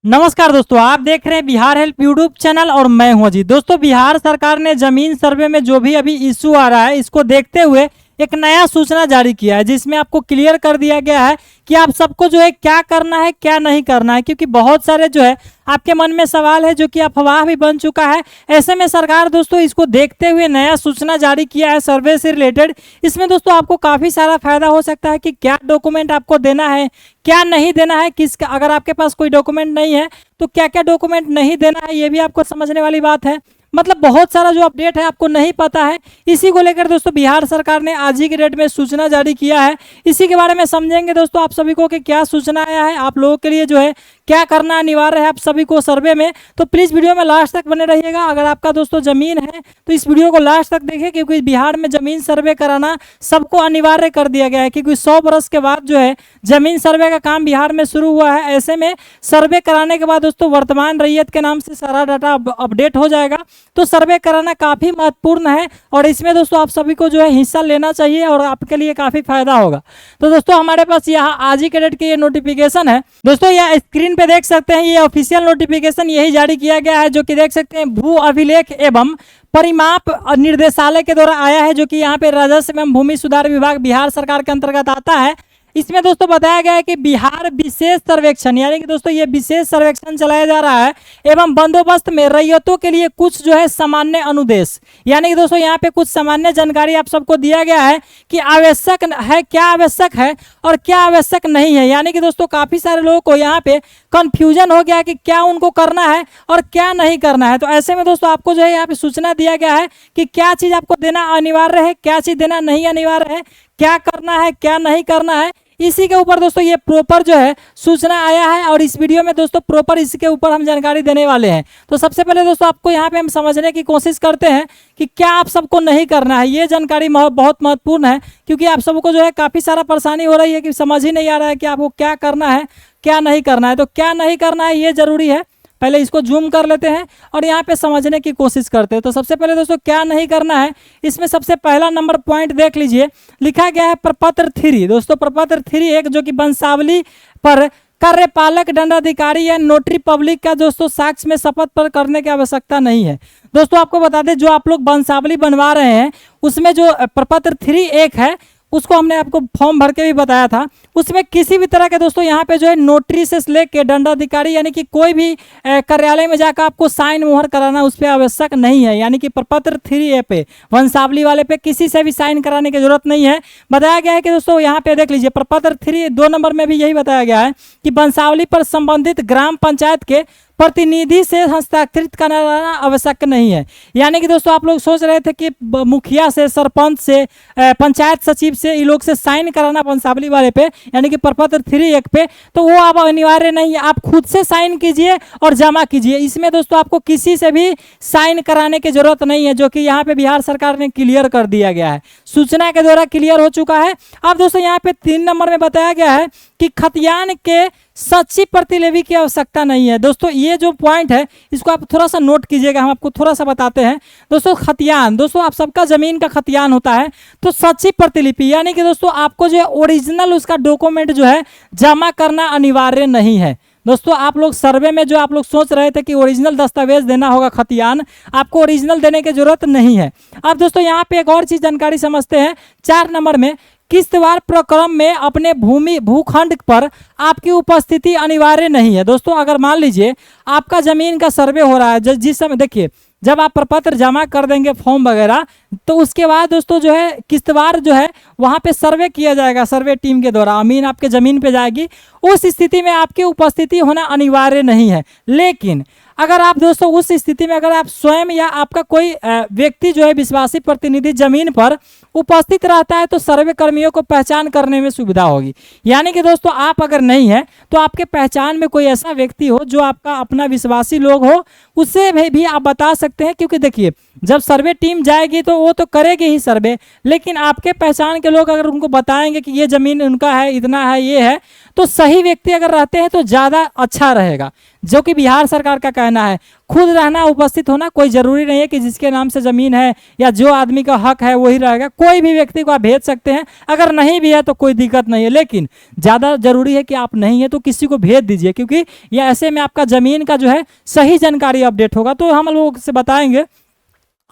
नमस्कार दोस्तों, आप देख रहे हैं बिहार हेल्प यूट्यूब चैनल और मैं हूं अजीत। दोस्तों, बिहार सरकार ने जमीन सर्वे में जो भी अभी इशू आ रहा है, इसको देखते हुए एक नया सूचना जारी किया है, जिसमें आपको क्लियर कर दिया गया है कि आप सबको जो है क्या करना है क्या नहीं करना है। क्योंकि बहुत सारे जो है आपके मन में सवाल है, जो कि अफवाह भी बन चुका है। ऐसे में सरकार दोस्तों इसको देखते हुए नया सूचना जारी किया है सर्वे से रिलेटेड। इसमें दोस्तों आपको काफ़ी सारा फायदा हो सकता है कि क्या डॉक्यूमेंट आपको देना है, क्या नहीं देना है, किस अगर आपके पास कोई डॉक्यूमेंट नहीं है तो क्या क्या डॉक्यूमेंट नहीं देना है, ये भी आपको समझने वाली बात है। मतलब बहुत सारा जो अपडेट है आपको नहीं पता है। इसी को लेकर दोस्तों बिहार सरकार ने आज ही के डेट में सूचना जारी किया है। इसी के बारे में समझेंगे दोस्तों आप सभी को कि क्या सूचना आया है, आप लोगों के लिए जो है क्या करना अनिवार्य है आप सभी को सर्वे में। तो प्लीज़ वीडियो में लास्ट तक बने रहिएगा। अगर आपका दोस्तों ज़मीन है तो इस वीडियो को लास्ट तक देखें, क्योंकि बिहार में ज़मीन सर्वे कराना सबको अनिवार्य कर दिया गया है। क्योंकि 100 बरस के बाद जो है ज़मीन सर्वे का काम बिहार में शुरू हुआ है। ऐसे में सर्वे कराने के बाद दोस्तों वर्तमान रैयत के नाम से सारा डाटा अपडेट हो जाएगा। तो सर्वे कराना काफ़ी महत्वपूर्ण है और इसमें दोस्तों आप सभी को जो है हिस्सा लेना चाहिए और आपके लिए काफ़ी फायदा होगा। तो दोस्तों हमारे पास यहाँ आज ही के डेट की ये नोटिफिकेशन है। दोस्तों यह स्क्रीन पे देख सकते हैं, ये ऑफिशियल नोटिफिकेशन यही जारी किया गया है, जो कि देख सकते हैं भू अभिलेख एवं परिमाप निर्देशालय के द्वारा आया है, जो कि यहाँ पे राजस्व एवं भूमि सुधार विभाग बिहार सरकार के अंतर्गत आता है। इसमें दोस्तों बताया गया है कि बिहार विशेष सर्वेक्षण, यानी कि दोस्तों ये विशेष सर्वेक्षण चलाया जा रहा है एवं बंदोबस्त में रैयतों के लिए कुछ जो है सामान्य अनुदेश, यानी कि दोस्तों यहाँ पे कुछ सामान्य जानकारी आप सबको दिया गया है कि आवश्यक है, क्या आवश्यक है और क्या आवश्यक नहीं है। यानी कि दोस्तों काफी सारे लोगों को यहाँ पे कंफ्यूजन हो गया कि क्या उनको करना है और क्या नहीं करना है। तो ऐसे में दोस्तों आपको जो है यहाँ पे सूचना दिया गया है कि क्या चीज आपको देना अनिवार्य है, क्या चीज देना नहीं अनिवार्य है, क्या करना है क्या नहीं करना है। इसी के ऊपर दोस्तों ये प्रॉपर जो है सूचना आया है और इस वीडियो में दोस्तों प्रॉपर इसके ऊपर हम जानकारी देने वाले हैं। तो सबसे पहले दोस्तों आपको यहाँ पे हम समझने की कोशिश करते हैं कि क्या आप सबको नहीं करना है। ये जानकारी बहुत महत्वपूर्ण है, क्योंकि आप सबको जो है काफ़ी सारा परेशानी हो रही है कि समझ ही नहीं आ रहा है कि आपको क्या करना है क्या नहीं करना है। तो क्या नहीं करना है ये जरूरी है, पहले इसको जूम कर लेते हैं और यहाँ पे समझने की कोशिश करते हैं। तो सबसे पहले दोस्तों क्या नहीं करना है, इसमें सबसे पहला नंबर पॉइंट देख लीजिए, लिखा गया है प्रपत्र 3। दोस्तों प्रपत्र 3 एक जो कि वंशावली पर कार्यपालक दंडाधिकारी या नोटरी पब्लिक का दोस्तों साक्ष्य में शपथ पर करने की आवश्यकता नहीं है। दोस्तों आपको बता दें, जो आप लोग वंशावली बनवा रहे हैं उसमें जो प्रपत्र 3 एक है, उसको हमने आपको फॉर्म भर के भी बताया था। उसमें किसी भी तरह के दोस्तों यहाँ पे जो है नोटरी से लेके दंडाधिकारी, यानी कि कोई भी कार्यालय में जाकर आपको साइन मोहर कराना उस पर आवश्यक नहीं है। यानी कि प्रपत्र 3A पे वंशावली वाले पे किसी से भी साइन कराने की जरूरत नहीं है। बताया गया है कि दोस्तों यहाँ पे देख लीजिए प्रपत्र 3 2 नंबर में भी यही बताया गया है कि वंशावली पर संबंधित ग्राम पंचायत के प्रतिनिधि से हस्ताक्षरित करना आवश्यक नहीं है। यानी कि दोस्तों आप लोग सोच रहे थे कि मुखिया से, सरपंच से, पंचायत सचिव से, ये लोग से साइन कराना वंशावली वाले पे, यानी कि प्रपत्र 3 एक पे, तो वो अब अनिवार्य नहीं है। आप खुद से साइन कीजिए और जमा कीजिए। इसमें दोस्तों आपको किसी से भी साइन कराने की जरूरत नहीं है, जो कि यहाँ पे बिहार सरकार ने क्लियर कर दिया गया है, सूचना के द्वारा क्लियर हो चुका है। अब दोस्तों यहाँ पे 3 नंबर में बताया गया है कि खतियान के सच्ची प्रतिलिपि की आवश्यकता नहीं है। दोस्तों ये जो पॉइंट है इसको आप थोड़ा सा नोट कीजिएगा, हम आपको थोड़ा सा बताते हैं। दोस्तों खतियान, दोस्तों आप सबका जमीन का खतियान होता है, तो सच्ची प्रतिलिपि यानी कि दोस्तों आपको जो है ओरिजिनल उसका डॉक्यूमेंट जो है जमा करना अनिवार्य नहीं है। दोस्तों आप लोग सर्वे में जो आप लोग सोच रहे थे कि ओरिजिनल दस्तावेज देना होगा खतियान, आपको ओरिजिनल देने की जरूरत नहीं है। अब दोस्तों यहाँ पे एक और चीज जानकारी समझते हैं। 4 नंबर में किस्तवार प्रक्रम में अपने भूखंड पर आपकी उपस्थिति अनिवार्य नहीं है। दोस्तों अगर मान लीजिए आपका जमीन का सर्वे हो रहा है, जिस समय देखिए जब आप प्रपत्र जमा कर देंगे फॉर्म वगैरह, तो उसके बाद दोस्तों जो है किस्तवार जो है वहाँ पे सर्वे किया जाएगा, सर्वे टीम के द्वारा अमीन आपके ज़मीन पे जाएगी। उस स्थिति में आपकी उपस्थिति होना अनिवार्य नहीं है। लेकिन अगर आप दोस्तों उस स्थिति में अगर आप स्वयं या आपका कोई व्यक्ति जो है विश्वासी प्रतिनिधि जमीन पर उपस्थित रहता है, तो सर्वे कर्मियों को पहचान करने में सुविधा होगी। यानी कि दोस्तों आप अगर नहीं है तो आपके पहचान में कोई ऐसा व्यक्ति हो जो आपका अपना विश्वासी लोग हो, उससे भी आप बता सकते हैं। क्योंकि देखिए जब सर्वे टीम जाएगी तो वो तो करेगी ही सर्वे, लेकिन आपके पहचान के लोग अगर उनको बताएंगे कि ये ज़मीन उनका है, इतना है, ये है, तो सही व्यक्ति अगर रहते हैं तो ज़्यादा अच्छा रहेगा, जो कि बिहार सरकार का कहना है। खुद रहना, उपस्थित होना, कोई ज़रूरी नहीं है कि जिसके नाम से ज़मीन है या जो आदमी का हक है वही रहेगा। कोई भी व्यक्ति को आप भेज सकते हैं, अगर नहीं भी है तो कोई दिक्कत नहीं है, लेकिन ज़्यादा ज़रूरी है कि आप नहीं है तो किसी को भेज दीजिए, क्योंकि ये ऐसे में आपका ज़मीन का जो है सही जानकारी अपडेट होगा। तो हम लोग से बताएंगे।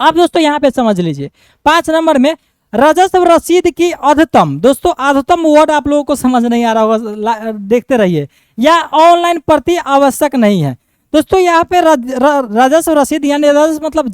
आप दोस्तों यहाँ पे समझ लीजिए 5 नंबर में राजस्व रसीद की अधतम, दोस्तों अधतम वर्ड आप लोगों को समझ नहीं आ रहा होगा, देखते रहिए, या ऑनलाइन प्रति आवश्यक नहीं है। दोस्तों यहाँ पे राजस्व रसीद यानी राजस्व मतलब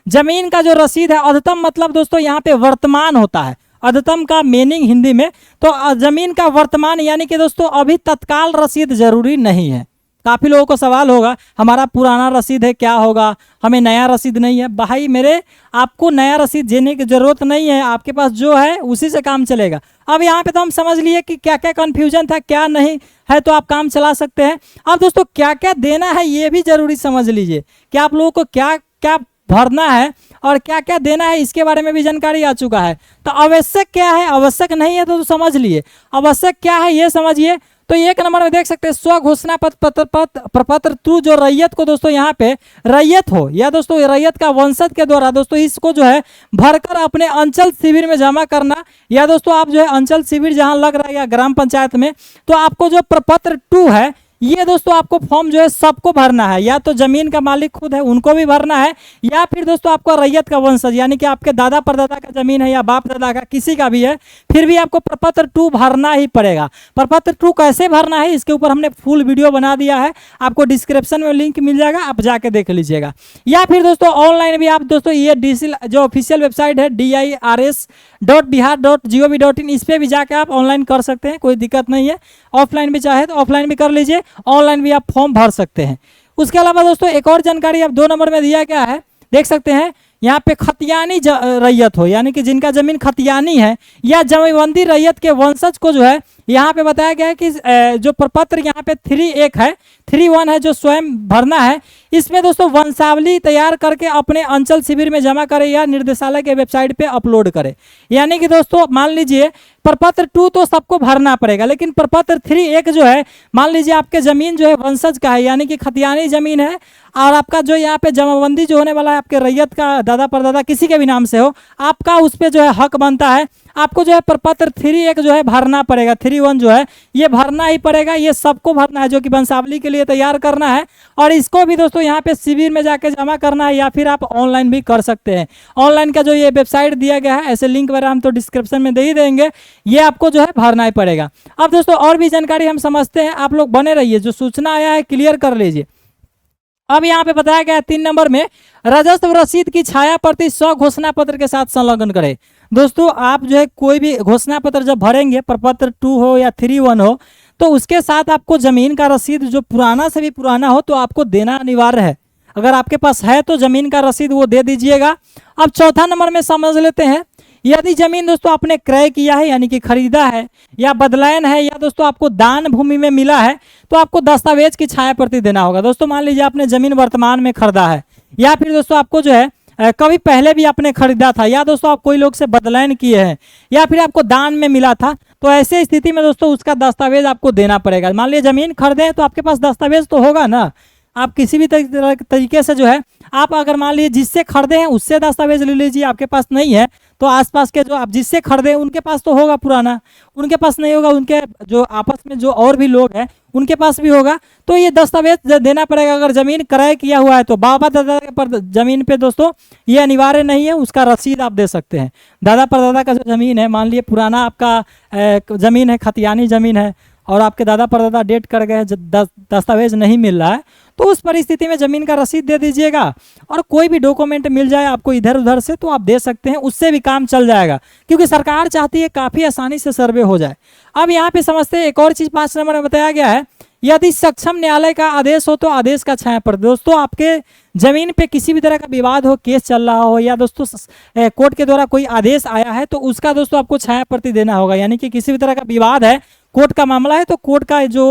जमीन का जो रसीद है, अधतम मतलब दोस्तों यहाँ पे वर्तमान होता है। अधतम का मीनिंग हिंदी में तो जमीन का वर्तमान, यानी कि दोस्तों अभी तत्काल रसीद जरूरी नहीं है। काफ़ी लोगों को सवाल होगा हमारा पुराना रसीद है क्या होगा, हमें नया रसीद नहीं है। भाई मेरे, आपको नया रसीद देने की ज़रूरत नहीं है, आपके पास जो है उसी से काम चलेगा। अब यहाँ पे तो हम समझ लिए कि क्या क्या कन्फ्यूजन था, क्या नहीं है, तो आप काम चला सकते हैं। अब दोस्तों क्या क्या देना है ये भी ज़रूरी समझ लीजिए कि आप लोगों को क्या क्या भरना है और क्या क्या देना है, इसके बारे में भी जानकारी आ चुका है। तो आवश्यक क्या है, आवश्यक नहीं है तो समझ लिए, आवश्यक क्या है ये समझिए। तो 1 नंबर में देख सकते हैं स्व घोषणा प्रपत्र थ्रू जो रैयत को दोस्तों यहाँ पे रैयत हो या दोस्तों रैयत का वंशज के द्वारा दोस्तों इसको जो है भरकर अपने अंचल शिविर में जमा करना, या दोस्तों आप जो है अंचल शिविर जहाँ लग रहा है या ग्राम पंचायत में, तो आपको जो प्रपत्र 2 है ये दोस्तों आपको फॉर्म जो है सबको भरना है, या तो जमीन का मालिक खुद है उनको भी भरना है, या फिर दोस्तों आपको रैयत का वंशज यानी कि आपके दादा परदादा का जमीन है या बाप दादा का किसी का भी है, फिर भी आपको प्रपत्र 2 भरना ही पड़ेगा। प्रपत्र 2 कैसे भरना है इसके ऊपर हमने फुल वीडियो बना दिया है, आपको डिस्क्रिप्शन में लिंक मिल जाएगा, आप जाके देख लीजिएगा। या फिर दोस्तों ऑनलाइन भी आप दोस्तों ये डीसी जो ऑफिशियल वेबसाइट है dirs.bihar.gov.in, इस पर भी जाके आप ऑनलाइन कर सकते हैं, कोई दिक्कत नहीं है। ऑफलाइन भी चाहे तो ऑफलाइन भी कर लीजिए, ऑनलाइन भी आप फॉर्म भर सकते हैं। उसके अलावा दोस्तों एक और जानकारी आप 2 नंबर में दिया गया है, देख सकते हैं यहाँ पे खतियानी रैयत हो यानी कि जिनका जमीन खतियानी है या जमीबंदी रैयत के वंशज को जो है यहाँ पे बताया गया है कि जो प्रपत्र यहाँ पे 3.1 है 3.1 है जो स्वयं भरना है, इसमें दोस्तों वंशावली तैयार करके अपने अंचल शिविर में जमा करें या निर्देशालय के वेबसाइट पे अपलोड करें। यानी कि दोस्तों मान लीजिए प्रपत्र 2 तो सबको भरना पड़ेगा, लेकिन प्रपत्र 3.1 जो है मान लीजिए आपके जमीन जो है वंशज का है यानी कि खतियानी जमीन है, और आपका जो यहाँ पे जमाबंदी जो होने वाला है आपके रैयत का दादा परदादा किसी के भी नाम से हो, आपका उस पर जो है हक बनता है, आपको जो है प्रपत्र 3.1 जो है भरना पड़ेगा। 3.1 जो है ये भरना ही पड़ेगा, ये सबको भरना है जो कि वंशावली के लिए तैयार करना है, और इसको भी दोस्तों यहाँ पे शिविर में जाके जमा करना है, या फिर आप ऑनलाइन भी कर सकते हैं। ऑनलाइन का जो ये वेबसाइट दिया गया है, ऐसे लिंक वगैरह हम तो डिस्क्रिप्शन में दे ही देंगे, ये आपको जो है भरना ही पड़ेगा। अब दोस्तों और भी जानकारी हम समझते हैं, आप लोग बने रहिए, जो सूचना आया है क्लियर कर लीजिए। अब यहाँ पे बताया गया है 3 नंबर में राजस्व रसीद की छाया प्रति 100 घोषणा पत्र के साथ संलग्न करें। दोस्तों आप जो है कोई भी घोषणा पत्र जब भरेंगे, प्रपत्र 2 हो या 3.1 हो, तो उसके साथ आपको जमीन का रसीद जो पुराना से भी पुराना हो तो आपको देना अनिवार्य है। अगर आपके पास है तो जमीन का रसीद वो दे दीजिएगा। अब 4था नंबर में समझ लेते हैं, यदि जमीन दोस्तों आपने क्रय किया है यानी कि खरीदा है या बदलायन है या दोस्तों आपको दान भूमि में मिला है, तो आपको दस्तावेज की छाया प्रति देना होगा। दोस्तों मान लीजिए आपने जमीन वर्तमान में खरीदा है, या फिर दोस्तों आपको जो है कभी पहले भी आपने खरीदा था, या दोस्तों आप कोई लोग से बदलायन किए हैं, या फिर आपको दान में मिला था, तो ऐसे स्थिति में दोस्तों उसका दस्तावेज आपको देना पड़ेगा। मान लीजिए जमीन खरीदे तो आपके पास दस्तावेज तो होगा ना, आप किसी भी तरीके से जो है आप अगर मान लीजिए जिससे खरीदे हैं उससे दस्तावेज ले लीजिए, आपके पास नहीं है तो आसपास के जो आप जिससे खरीदे उनके पास तो होगा पुराना, उनके पास नहीं होगा, उनके जो आपस में जो और भी लोग हैं उनके पास भी होगा, तो ये दस्तावेज देना पड़ेगा। अगर जमीन क्रय किया हुआ है तो बाबा दादा पर जमीन पे दोस्तों ये अनिवार्य नहीं है, उसका रसीद आप दे सकते हैं। दादा परदादा का जो जमीन है, मान लिए पुराना आपका जमीन है, खतियानी जमीन है, और आपके दादा परदादा डेट कर गए, दस्तावेज नहीं मिल रहा है, तो उस परिस्थिति में जमीन का रसीद दे दीजिएगा, और कोई भी डॉक्यूमेंट मिल जाए आपको इधर उधर से तो आप दे सकते हैं, उससे भी काम चल जाएगा, क्योंकि सरकार चाहती है काफ़ी आसानी से सर्वे हो जाए। अब यहाँ पे समझते हैं एक और चीज़ 5 नंबर में बताया गया है, यदि सक्षम न्यायालय का आदेश हो तो आदेश का छाया पर। दोस्तों आपके जमीन पे किसी भी तरह का विवाद हो, केस चल रहा हो, या दोस्तों कोर्ट के द्वारा कोई आदेश आया है, तो उसका दोस्तों आपको छाया प्रति देना होगा। यानी कि किसी भी तरह का विवाद है, कोर्ट का मामला है तो कोर्ट का जो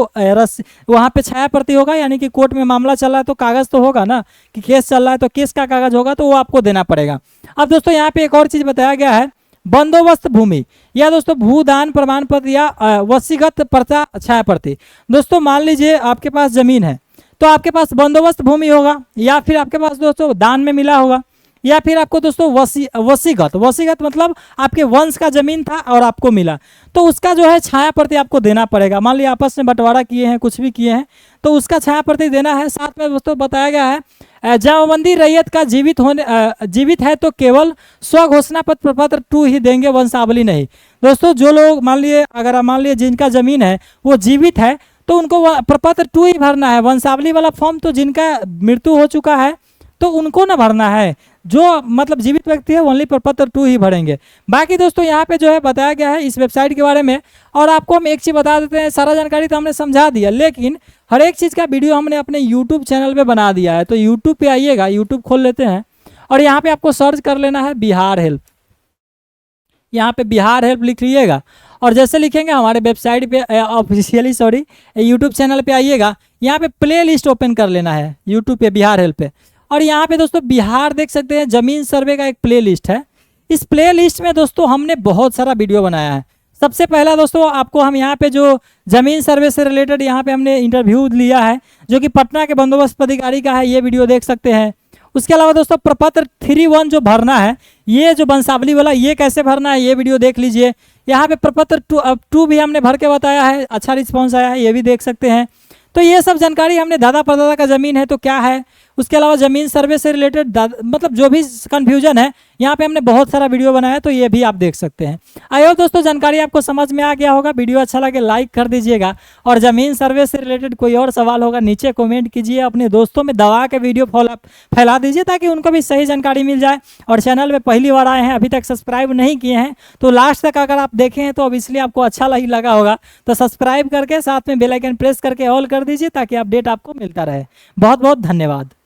वहाँ पे छाया प्रति होगा, यानी कि कोर्ट में मामला चल रहा है तो कागज तो होगा ना, कि केस चल रहा है तो केस का कागज होगा, तो वो आपको देना पड़ेगा। अब दोस्तों यहाँ पे एक और चीज बताया गया है, बंदोबस्त भूमि या दोस्तों भूदान प्रमाण पत्र या वसीगत पर्चा छाया प्रति। दोस्तों मान लीजिए आपके पास जमीन है तो आपके पास बंदोबस्त भूमि होगा, या फिर आपके पास दोस्तों दान में मिला होगा, या फिर आपको दोस्तों वसीगत मतलब आपके वंश का जमीन था और आपको मिला, तो उसका जो है छाया प्रति आपको देना पड़ेगा। मान लिया आपस में बंटवारा किए हैं, कुछ भी किए हैं, तो उसका छाया प्रति देना है। साथ में दोस्तों बताया गया है जमाबंदी रैयत का जीवित है तो केवल स्वघोषणा पत्र प्रपत्र 2 ही देंगे, वंशावली नहीं। दोस्तों जो लोग मान लिए जिनका जमीन है वो जीवित है तो उनको प्रपत्र 2 ही भरना है। वंशावली वाला फॉर्म तो जिनका मृत्यु हो चुका है तो उनको ना भरना है, जो मतलब जीवित व्यक्ति है ओनली प्रपत्र 2 ही भरेंगे। बाकी दोस्तों यहाँ पे जो है बताया गया है इस वेबसाइट के बारे में। और आपको हम एक चीज़ बता देते हैं, सारा जानकारी तो हमने समझा दिया, लेकिन हर एक चीज़ का वीडियो हमने अपने यूट्यूब चैनल पे बना दिया है। तो यूट्यूब पे आइएगा, यूट्यूब खोल लेते हैं और यहाँ पे आपको सर्च कर लेना है बिहार हेल्प। यहाँ पे बिहार हेल्प लिख लीजिएगा और जैसे लिखेंगे हमारे वेबसाइट पे ऑफिशियली यूट्यूब चैनल पे आइएगा, यहाँ पे प्ले लिस्ट ओपन कर लेना है यूट्यूब पे बिहार हेल्प पे। और यहाँ पे दोस्तों बिहार देख सकते हैं, जमीन सर्वे का एक प्ले लिस्ट है। इस प्ले लिस्ट में दोस्तों हमने बहुत सारा वीडियो बनाया है। सबसे पहला दोस्तों आपको हम यहाँ पे जो जमीन सर्वे से रिलेटेड यहाँ पे हमने इंटरव्यू लिया है जो कि पटना के बंदोबस्त अधिकारी का है, ये वीडियो देख सकते हैं। उसके अलावा दोस्तों प्रपत्र 3(1) जो भरना है, ये जो वंशावली वाला, ये कैसे भरना है ये वीडियो देख लीजिए। यहाँ पे प्रपत्र 2 भी हमने भर के बताया है, अच्छा रिस्पॉन्स आया है, ये भी देख सकते हैं। तो ये सब जानकारी हमने दादा परदादा का ज़मीन है तो क्या है, उसके अलावा ज़मीन सर्वे से रिलेटेड मतलब जो भी कन्फ्यूजन है यहाँ पे हमने बहुत सारा वीडियो बनाया है, तो ये भी आप देख सकते हैं। आई होप दोस्तों जानकारी आपको समझ में आ गया होगा। वीडियो अच्छा लगे लाइक कर दीजिएगा और ज़मीन सर्वे से रिलेटेड कोई और सवाल होगा नीचे कमेंट कीजिए, अपने दोस्तों में दबा के वीडियो फैला दीजिए ताकि उनको भी सही जानकारी मिल जाए। और चैनल में पहली बार आए हैं, अभी तक सब्सक्राइब नहीं किए हैं, तो लास्ट तक अगर आप देखें हैं तो अब इसलिए आपको अच्छा लगा होगा, तो सब्सक्राइब करके साथ में बेल आइकन प्रेस करके ऑल कर दीजिए ताकि अपडेट आपको मिलता रहे। बहुत बहुत धन्यवाद।